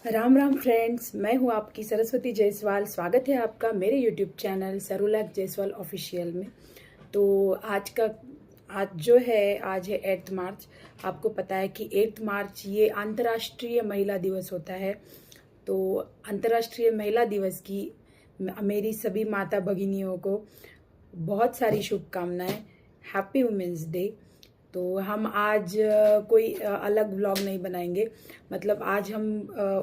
Ram Ram friends, मैं हूं आपकी सरस्वती जायसवाल। स्वागत है आपका मेरे यूट्यूब चैनल सरुलक जायसवाल ऑफिशियल में। तो आज है 8 मार्च। आपको पता है कि 8 मार्च ये अंतर्राष्ट्रीय महिला दिवस होता है। तो अंतर्राष्ट्रीय महिला दिवस की मेरी सभी माता भगिनियों को बहुत सारी शुभकामनाएं। Happy women's day. तो हम आज कोई अलग व्लॉग नहीं बनाएंगे, मतलब आज हम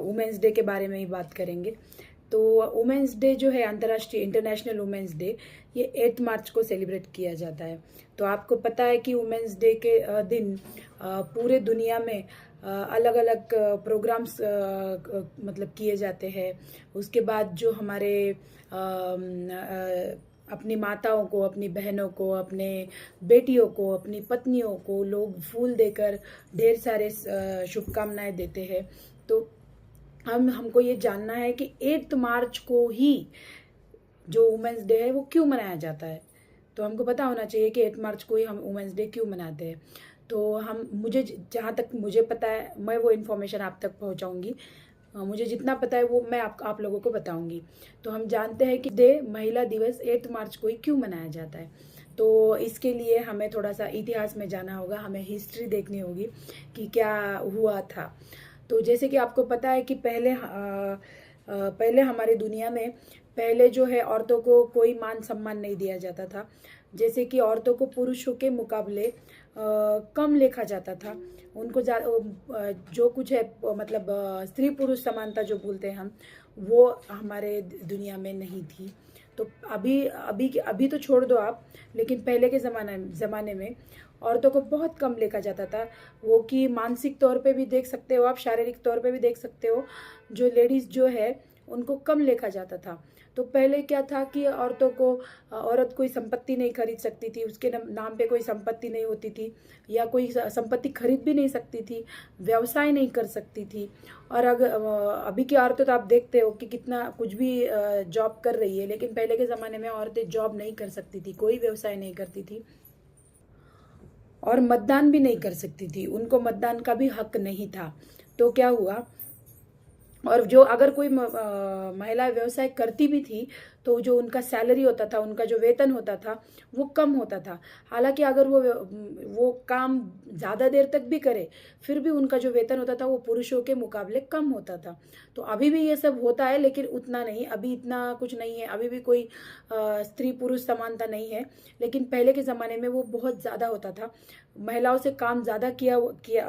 वुमेंस डे के बारे में ही बात करेंगे। तो वुमेंस डे जो है, अंतर्राष्ट्रीय इंटरनेशनल वुमेंस डे, ये 8 मार्च को सेलिब्रेट किया जाता है। तो आपको पता है कि वुमेंस डे के दिन पूरे दुनिया में अलग अलग प्रोग्राम्स मतलब किए जाते हैं। उसके बाद जो हमारे अपनी माताओं को, अपनी बहनों को, अपने बेटियों को, अपनी पत्नियों को लोग फूल देकर ढेर सारे शुभकामनाएं देते हैं। तो हमको ये जानना है कि 8 मार्च को ही जो वुमेंस डे है वो क्यों मनाया जाता है। तो हमको पता होना चाहिए कि 8 मार्च को ही हम वुमेंस डे क्यों मनाते हैं। तो मुझे जहाँ तक मुझे पता है, मैं वो इन्फॉर्मेशन आप तक पहुँचाऊँगी। मुझे जितना पता है वो मैं आप लोगों को बताऊंगी। तो हम जानते हैं कि महिला दिवस 8 मार्च को ही क्यों मनाया जाता है। तो इसके लिए हमें थोड़ा सा इतिहास में जाना होगा, हमें हिस्ट्री देखनी होगी कि क्या हुआ था। तो जैसे कि आपको पता है कि पहले हमारी दुनिया में पहले जो है औरतों को कोई मान सम्मान नहीं दिया जाता था। जैसे कि औरतों को पुरुषों के मुकाबले कम लिखा जाता था। उनको जो कुछ है, मतलब स्त्री पुरुष समानता जो बोलते हैं हम, वो हमारे दुनिया में नहीं थी। तो अभी तो छोड़ दो आप, लेकिन पहले के ज़माने में औरतों को बहुत कम लिखा जाता था। वो कि मानसिक तौर पे भी देख सकते हो आप, शारीरिक तौर पे भी देख सकते हो। जो लेडीज़ जो है उनको कम लिखा जाता था। तो पहले क्या था कि औरत कोई संपत्ति नहीं खरीद सकती थी, उसके नाम पे कोई संपत्ति नहीं होती थी, या कोई संपत्ति खरीद भी नहीं सकती थी, व्यवसाय नहीं कर सकती थी। और अगर अभी की औरतें तो आप देखते हो कि कितना कुछ भी जॉब कर रही है, लेकिन पहले के ज़माने में औरतें जॉब नहीं कर सकती थी, कोई व्यवसाय नहीं करती थी, और मतदान भी नहीं कर सकती थी। उनको मतदान का भी हक नहीं था। तो क्या हुआ, और जो अगर कोई महिला व्यवसाय करती भी थी तो जो उनका सैलरी होता था, उनका जो वेतन होता था, वो कम होता था। हालांकि अगर वो काम ज़्यादा देर तक भी करे, फिर भी उनका जो वेतन होता था वो पुरुषों के मुकाबले कम होता था। तो अभी भी ये सब होता है, लेकिन उतना नहीं, अभी इतना कुछ नहीं है, अभी भी कोई स्त्री पुरुष समानता नहीं है। लेकिन पहले के ज़माने में वो बहुत ज़्यादा होता था। महिलाओं से काम ज़्यादा किया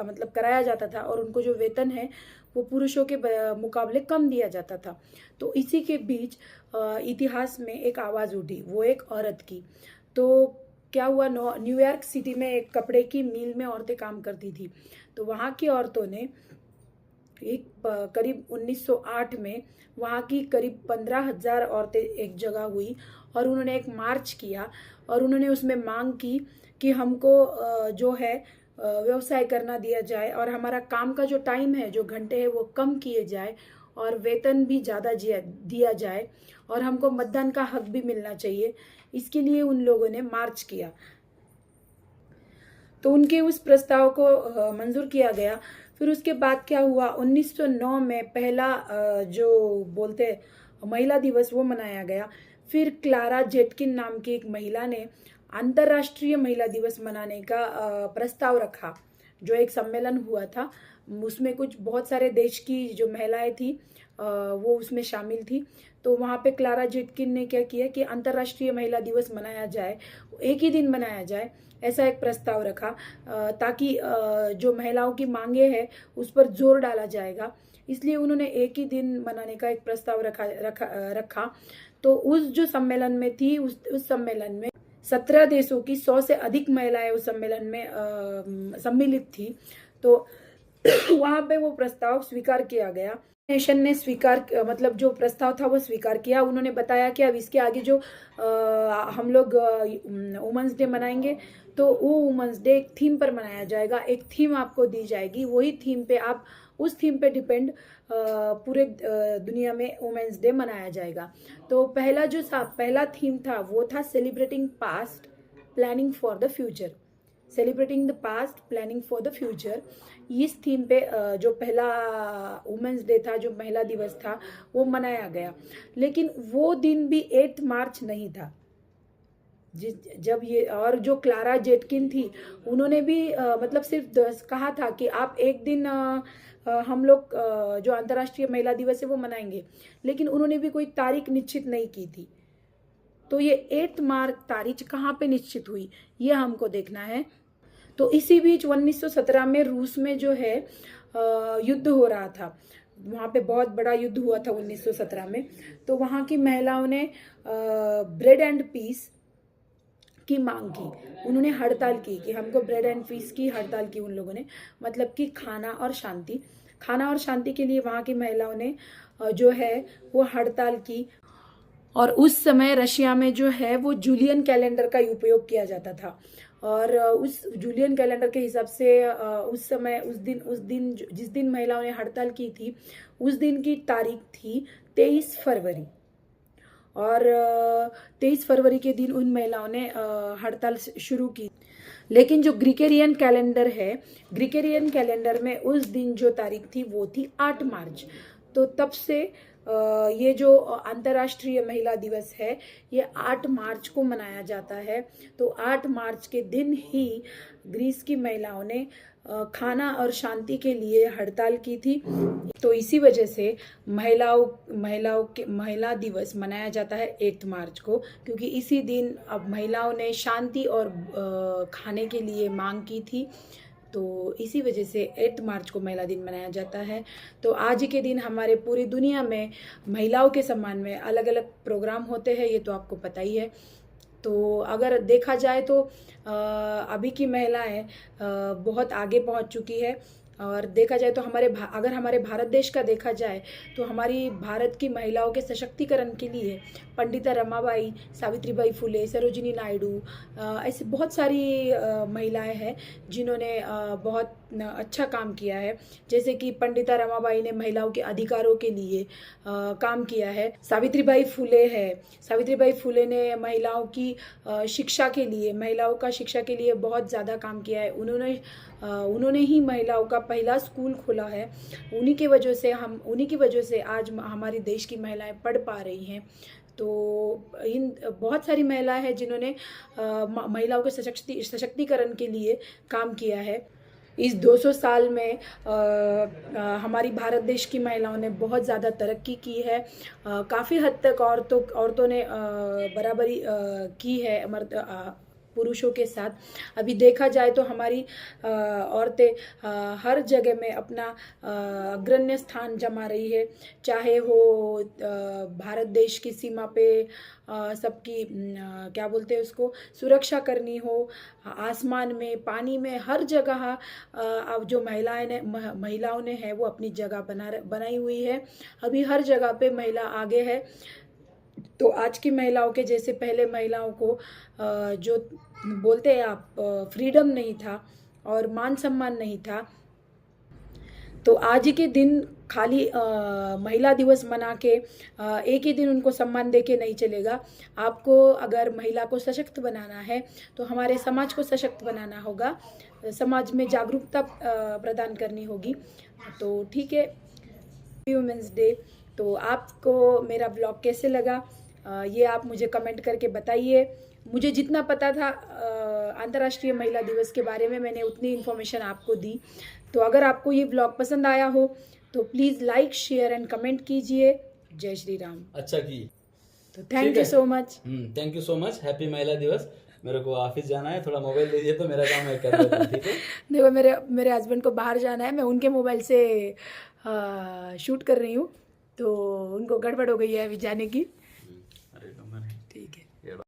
मतलब कराया जाता था, और उनको जो वेतन है वो पुरुषों के मुकाबले कम दिया जाता था। तो इसी के बीच इतिहास में एक आवाज़ उठी, वो एक औरत की। तो क्या हुआ, न्यूयॉर्क सिटी में एक कपड़े की मिल में औरतें काम करती थी। तो वहाँ की औरतों ने करीब 1908 में वहाँ की करीब 15,000 औरतें एक जगह हुई, और उन्होंने एक मार्च किया, और उन्होंने उसमें मांग की कि हमको जो है व्यवसाय करना दिया जाए, और हमारा काम का जो टाइम है, जो घंटे हैं, वो कम किए जाए, और वेतन भी ज़्यादा दिया जाए, और हमको मतदान का हक भी मिलना चाहिए। इसके लिए उन लोगों ने मार्च किया। तो उनके उस प्रस्ताव को मंजूर किया गया। फिर उसके बाद क्या हुआ, 1909 में पहला जो बोलते महिला दिवस वो मनाया गया। फिर क्लारा जेटकिन नाम की एक महिला ने अंतर्राष्ट्रीय महिला दिवस मनाने का प्रस्ताव रखा। जो एक सम्मेलन हुआ था, उसमें कुछ बहुत सारे देश की जो महिलाएं थी वो उसमें शामिल थी। तो वहाँ पे क्लारा जेटकिन ने क्या किया कि अंतर्राष्ट्रीय महिला दिवस मनाया जाए, एक ही दिन मनाया जाए, ऐसा एक प्रस्ताव रखा, ताकि जो महिलाओं की मांगे हैं उस पर जोर डाला जाएगा। इसलिए उन्होंने एक ही दिन मनाने का एक प्रस्ताव रखा। तो उस जो सम्मेलन में थी, उस सम्मेलन में 17 देशों की 100 से अधिक महिलाएं उस सम्मेलन में सम्मिलित थी। तो वहां पे वो प्रस्ताव स्वीकार किया गया। नेशन ने मतलब जो प्रस्ताव था वो स्वीकार किया। उन्होंने बताया कि अब इसके आगे जो हम लोग वुमेंस डे मनाएंगे, तो वो वुमेंस डे एक थीम पर मनाया जाएगा। एक थीम आपको दी जाएगी, वही थीम पे आप उस थीम पे डिपेंड पूरे दुनिया में वुमेंस डे मनाया जाएगा। तो पहला थीम था वो था celebrating past planning for the future. Celebrating the past planning for the future, इस थीम पे जो पहला वुमेंस डे था, जो महिला दिवस था, वो मनाया गया। लेकिन वो दिन भी 8 मार्च नहीं था। जब ये, और जो क्लारा जेटकिन थी, उन्होंने भी मतलब सिर्फ कहा था कि आप एक दिन हम लोग जो अंतर्राष्ट्रीय महिला दिवस है वो मनाएंगे, लेकिन उन्होंने भी कोई तारीख निश्चित नहीं की थी। तो ये 8 मार्च तारीख कहाँ पे निश्चित हुई, ये हमको देखना है। तो इसी बीच 1917 में रूस में जो है युद्ध हो रहा था, वहाँ पे बहुत बड़ा युद्ध हुआ था 1917 में। तो वहाँ की महिलाओं ने ब्रेड एंड पीस की मांग की, उन्होंने हड़ताल की कि हमको ब्रेड एंड पीस की हड़ताल की उन लोगों ने, मतलब कि खाना और शांति के लिए वहाँ की महिलाओं ने जो है वो हड़ताल की। और उस समय रशिया में जो है वो जूलियन कैलेंडर का उपयोग किया जाता था, और उस जूलियन कैलेंडर के हिसाब से उस समय उस दिन जिस दिन महिलाओं ने हड़ताल की थी, उस दिन की तारीख थी 23 फरवरी। और 23 फरवरी के दिन उन महिलाओं ने हड़ताल शुरू की। लेकिन जो ग्रिगोरियन कैलेंडर है, ग्रिगोरियन कैलेंडर में उस दिन जो तारीख थी वो थी 8 मार्च। तो तब से ये जो अंतर्राष्ट्रीय महिला दिवस है, ये 8 मार्च को मनाया जाता है। तो 8 मार्च के दिन ही ग्रीस की महिलाओं ने खाना और शांति के लिए हड़ताल की थी। तो इसी वजह से महिला दिवस मनाया जाता है 8 मार्च को, क्योंकि इसी दिन अब महिलाओं ने शांति और खाने के लिए मांग की थी। तो इसी वजह से 8 मार्च को महिला दिन मनाया जाता है। तो आज के दिन हमारे पूरी दुनिया में महिलाओं के सम्मान में अलग अलग प्रोग्राम होते हैं, ये तो आपको पता ही है। तो अगर देखा जाए तो अभी की महिलाएं बहुत आगे पहुंच चुकी है। और देखा जाए तो अगर हमारे भारत देश का देखा जाए तो हमारी भारत की महिलाओं के सशक्तिकरण के लिए पंडिता रमाबाई, सावित्रीबाई फुले, सरोजिनी नायडू, ऐसे बहुत सारी महिलाएं हैं जिन्होंने बहुत अच्छा काम किया है। जैसे कि पंडिता रमाबाई ने महिलाओं के अधिकारों के लिए काम किया है। सावित्रीबाई फुले ने महिलाओं की शिक्षा के लिए बहुत ज़्यादा काम किया है। उन्होंने ही महिलाओं का पहला स्कूल खोला है। उन्हीं की वजह से आज हमारे देश की महिलाएं पढ़ पा रही हैं। तो इन बहुत सारी महिलाएं हैं जिन्होंने महिलाओं के सशक्तिकरण के लिए काम किया है। इस 200 साल में हमारी भारत देश की महिलाओं ने बहुत ज़्यादा तरक्की की है। काफ़ी हद तक औरतों ने बराबरी की है पुरुषों के साथ। अभी देखा जाए तो हमारी औरतें हर जगह में अपना अग्रण्य स्थान जमा रही है, चाहे वो भारत देश की सीमा पे सबकी क्या बोलते हैं उसको, सुरक्षा करनी हो, आसमान में, पानी में, हर जगह अब जो महिलाओं ने है वो अपनी जगह बनाई हुई है। अभी हर जगह पे महिला आगे है। तो आज की महिलाओं के जैसे पहले महिलाओं को जो बोलते हैं आप फ्रीडम नहीं था और मान सम्मान नहीं था। तो आज के दिन खाली महिला दिवस मना के एक ही दिन उनको सम्मान दे के नहीं चलेगा। आपको अगर महिला को सशक्त बनाना है तो हमारे समाज को सशक्त बनाना होगा, समाज में जागरूकता प्रदान करनी होगी। तो ठीक है, वुमेन्स डे। तो आपको मेरा ब्लॉग कैसे लगा ये आप मुझे कमेंट करके बताइए। मुझे जितना पता था अंतर्राष्ट्रीय महिला दिवस के बारे में, मैंने उतनी इन्फॉर्मेशन आपको दी। तो अगर आपको ये ब्लॉग पसंद आया हो तो please like, share and comment कीजिए। जय श्री राम। अच्छा की तो thank you so much. Thank you so much. Happy महिला दिवस। मेरे को ऑफिस जाना है, थोड़ा मोबाइल दीजिए तो मेरा काम मैं कर देता हूं, ठीक है। देखो मेरे हस्बैंड को बाहर जाना है, मैं उनके मोबाइल से शूट कर रही हूँ, तो उनको गड़बड़ हो गई है अभी जाने की।